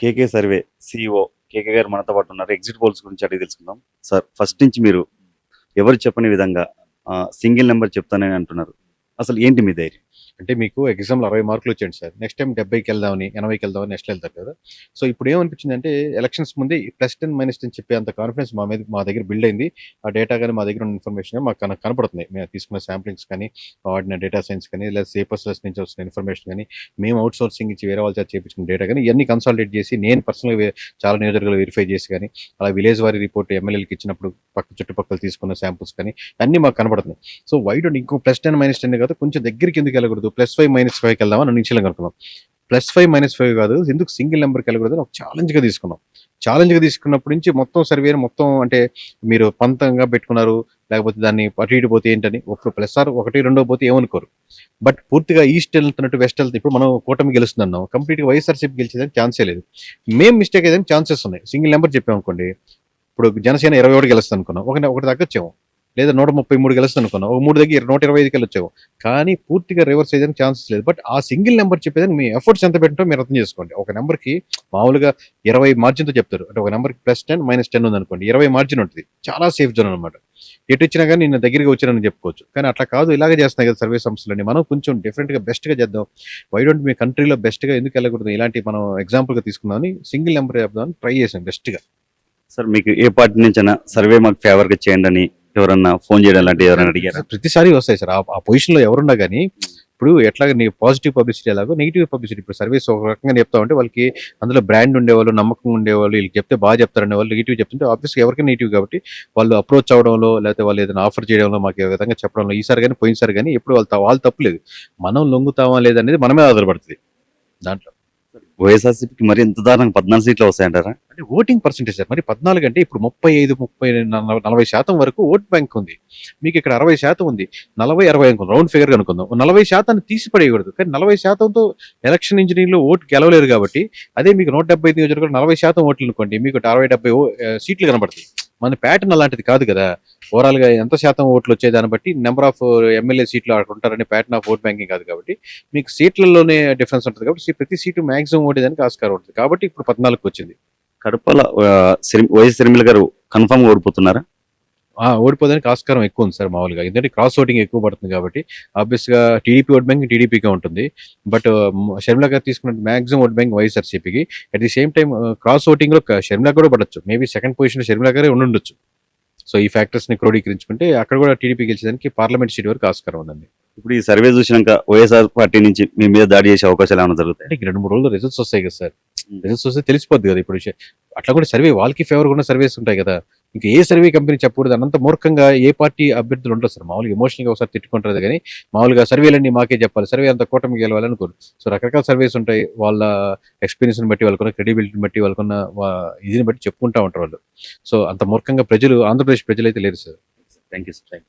KK survey CEO కేకే గారు మనతో పాటు ఉన్నారు. ఎగ్జిట్ పోల్స్ గురించి అడిగి తెలుసుకుందాం. సార్, ఫస్ట్ నుంచి మీరు ఎవరు చెప్పని విధంగా సింగిల్ నెంబర్ చెప్తానని అంటున్నారు. అసలు ఏంటి మీ ధైర్యం? అంటే మీకు ఎగ్జామ్‌లో 60 మార్కులు వచ్చాయండి సార్. నెక్స్ట్ టైమ్ 70కి వెళ్దామని, 80కి వెళ్దామని నెక్స్ట్ వెళ్తారు కదా! సో, ఇప్పుడు ఏమనిపించిందంటే ఎలక్షన్స్ ముందే +10, -10 చెప్పే అంత కాన్ఫిడెన్స్ మా దగ్గర బిల్డ్ అయింది. ఆ డేటా గాని, మా దగ్గర ఉన్న ఇన్ఫర్మేషన్ గాని మాకు కనపడుతుంది. మేము తీసుకున్న శాంప్లింగ్స్ కానీ, వాడిన డేటా సైన్స్ కానీ, లేదా సేపర్స్‌లెస్ నుంచి వస్తున్న ఇన్ఫర్మేషన్ గాని, మేము ఔట్ సోర్సింగ్ ఇచ్చి వేరే వాళ్ళ చేత చేపించుకున్న డేటా గాని, ఇయన్నీ కన్సాలిడేట్ చేసి నేను పర్సనల్‌గా చాలా నియోజకవర్గాలు వెరిఫై చేసి గాని, అలా విలేజ్ వారీ రిపోర్ట్ ఎమ్మెల్యేలకి ఇచ్చినప్పుడు చుట్టుపక్కల తీసుకున్న శాంపుల్స్ కానీ అన్నీ మాకు కనపడుతున్నాయి. సో, వై డోంట్ ఇంకో +10, -10 కాదు, కొంచెం దగ్గరికి ఎందుకు వెళ్ళకూడదు, +5, -5కి వెళ్దామని నిశ్చలంగా అనుకున్నాం. +5, -5 కాదు, ఎందుకు సింగిల్ నెంబర్కి వెళ్ళకూడదు అని ఒక ఛాలెంజ్‌గా తీసుకున్నాం. ఛాలెంజ్‌గా తీసుకున్నప్పటి నుంచి మొత్తం సర్వేని మొత్తం అంటే మీరు పంతంగా పెట్టుకున్నారు, లేకపోతే దాన్ని అటు ఇటు పోతే ఏంటని ఇప్పుడు +1, 2 పోతే ఏమనుకోరు. బట్ పూర్తిగా ఈస్ట్ వెళ్తున్నట్టు వెస్ట్ వెళ్తే ఇప్పుడు మనం కూటమి గెలుస్తుందన్నాం. కంప్లీట్‌గా వైఎస్ఆర్‌సీపీ గెలిచేదానికి ఛాన్సే లేదు. మేము మిస్టేక్ అయ్యేదానికి ఛాన్సెస్ ఉన్నాయి. సింగిల్ నెంబర్ చెప్పామనుకోండి, ఇప్పుడు జనసేన 21 గెలుస్తుంది అనుకున్నాం. ఒకటి తగ్గొచ్చేమో. లేదా 133 గెలుస్తుంది అనుకున్నాం. ఒక 3 దగ్గర 125కి వెళ్ళొచ్చాము. కానీ పూర్తిగా రివర్స్ అయ్యేదానికి ఛాన్సెస్ లేదు. బట్ ఆ సింగిల్ నెంబర్ చెప్పేదానికి మీ ఎఫర్ట్స్ ఎంత పెట్టింటో మీరు అర్థం చేసుకోండి. ఒక నెంబర్‌కి మామూలుగా 20 మార్జిన్‌తో చెప్తారు. అంటే ఒక నెంబర్‌కి +10, -10 ఉందనుకోండి. 20 మార్జిన్ ఉంటుంది. చాలా సేఫ్ జోన్ అనమాట. ఎటు ఇచ్చినా గానీ నేను దగ్గరగా వచ్చానని చెప్పుకోవచ్చు. కానీ అట్లా కాదు, ఇలాగే చేస్తున్నాయి కదా సర్వే సంస్థలన్నీ. మనం కొంచెం డిఫరెంట్‌గా బెస్ట్‌గా చేద్దాం. వై డోంట్ మీ కంట్రీలో బెస్ట్‌గా ఎందుకు వెళ్ళకూడదు? ఇలాంటి మనం ఎగ్జాంపుల్‌గా తీసుకుందామని సింగిల్ నెంబర్ చెప్దామని ట్రై చేశాం బెస్ట్‌గా. సార్, మీకు ఏ పార్టీ నుంచైనా సర్వే మాకు ఫేవర్‌గా చేయండి అని ఎవరన్నా ఫోన్ చేయడం లాంటివి ఎవరైనా అడిగారా? ప్రతిసారి వస్తాయి సార్. ఆ పొజిషన్‌లో ఎవరున్నా గానీ, ఇప్పుడు ఎట్లాగా నీ పాజిటివ్ పబ్లిసిటీ ఎలాగో నెగెటివ్ పబ్లిసిటీ ఇప్పుడు సర్వీస్ ఒక రకంగా చెప్తామంటే వాళ్ళకి అందులో బ్రాండ్ ఉండేవాళ్ళు, నమ్మకం ఉండేవాళ్ళు, వీళ్ళకి చెప్తే బాగా చెప్తారనే వాళ్ళు నెగెటివ్ చెప్తుంటే ఆబ్వియస్‌గా ఎవరికైనా నెగెటివ్ కాబట్టి వాళ్ళు అప్రోచ్ అవ్వడంలో, లేకపోతే వాళ్ళు ఏదైనా ఆఫర్ చేయడంలో, మాకు ఏ విధంగా చెప్పడంలో ఈసారి గానీ, పోయినసారి గానీ ఎప్పుడు వాళ్ళు తప్పు లేదు. మనం లొంగుతామా లేదనేది మనమే ఆధారపడుతది దాంట్లో. వైఎస్ఆర్‌సీపీకి మరి ఇంత దారుణంగా 14 సీట్లు వస్తాయంటారా? అంటే ఓటింగ్ పర్సెంటేజ్ సార్. మరి 14 అంటే ఇప్పుడు 35, 40% వరకు ఓట్ బ్యాంక్ ఉంది. మీకు ఇక్కడ 60% ఉంది. 40, 60 అనుకుందాం. రౌండ్ ఫిగర్‌గా అనుకుందాం. 40% తీసి పడేయకూడదు. కానీ 40%తో ఎలక్షన్ ఇంజినీర్‌లో ఓటు గెలవలేరు కాబట్టి, అదే మీకు 175 నియోజకవర్గాలు 40% ఓట్లు అనుకోండి. మీకు 60, 70 సీట్లు కనబడతాయి. మన ప్యాటర్న్ అలాంటిది కాదు కదా! ఓవరాల్‌గా ఎంత శాతం ఓట్లు వచ్చేదాన్ని బట్టి నెంబర్ ఆఫ్ ఎమ్మెల్యే సీట్లు అక్కడ ఉంటారనే ప్యాటర్న్ ఆఫ్ ఓట్ బ్యాంకింగ్ కాదు కాబట్టి, మీకు సీట్లలోనే డిఫరెన్స్ ఉంటుంది కాబట్టి ప్రతి సీటు మాక్సిమం ఓటేదానికి ఆస్కారం ఉంటుంది. కాబట్టి ఇప్పుడు 14కి వచ్చింది. కడపలో వైఎస్ షర్మిల గారు కన్ఫర్మ్‌గా ఓడిపోతున్నారా? ఓడిపోవడానికి ఆస్కారం ఎక్కువ ఉంది సార్ మామూలుగా. ఎందుకంటే క్రాస్ ఓటింగ్ ఎక్కువ పడుతుంది కాబట్టి ఆబ్వియస్‌గా టీడీపీ ఓట్ బ్యాంక్ టీడీపీకే ఉంటుంది. బట్ షర్మిల గారు తీసుకున్న మాక్సిమం ఓట్ బ్యాంక్ వైఎస్ఆర్‌సీపీకి. At the same time cross ఓటింగ్‌లో షర్మిల కూడా పడొచ్చు. మేబీ సెకండ్ పొజిషన్‌లో షర్మిల గారే ఉండుండొచ్చు. సో, ఈ ఫ్యాక్టర్స్‌ని క్రోడీకరించుకుంటే అక్కడ కూడా టీడీపీ గెలిచేదానికి పార్లమెంట్ సీట్ వరకు ఆస్కారం ఉందండి. ఇప్పుడు ఈ సర్వే చూసినాక వైఎస్ఆర్ పార్టీ నుంచి మీ మీద దాడి చేసే అవకాశాలు ఏమైనా జరుగుతాయి? అంటే 2, 3 రోజుల్లో రిజల్ట్స్ వస్తాయి కదా సార్. రిజల్ట్స్ వస్తే తెలిసిపోద్ది కదా ఇప్పుడు అట్లా కూడా సర్వే వాళ్ళకి ఫేవర్‌గా ఉన్న సర్వేస్ ఉంటాయి కదా! ఇంకా ఏ సర్వే కంపెనీ చెప్పకూడదు అన్నంత మూర్ఖంగా ఏ పార్టీ అభ్యర్థులు ఉండరు సార్. మామూలుగా ఎమోషనల్‌గా ఒకసారి తిట్టుకుంటారు గానీ, మామూలుగా సర్వేలన్నీ మాకే చెప్పాలి. సర్వే అంతా కూటమి గెలవాలి అనుకోరు. సో, రకరకాల సర్వేస్ ఉంటాయి. వాళ్ళ ఎక్స్‌పీరియన్స్‌ని బట్టి, వాళ్ళకున్న క్రెడిబిలిటీని బట్టి, వాళ్ళకున్న ఇదిని బట్టి చెప్పుకుంటా ఉంటారు వాళ్ళు. సో, అంత మూర్ఖంగా ఆంధ్రప్రదేశ్ ప్రజలైతే లేరు సార్. Thank you sir.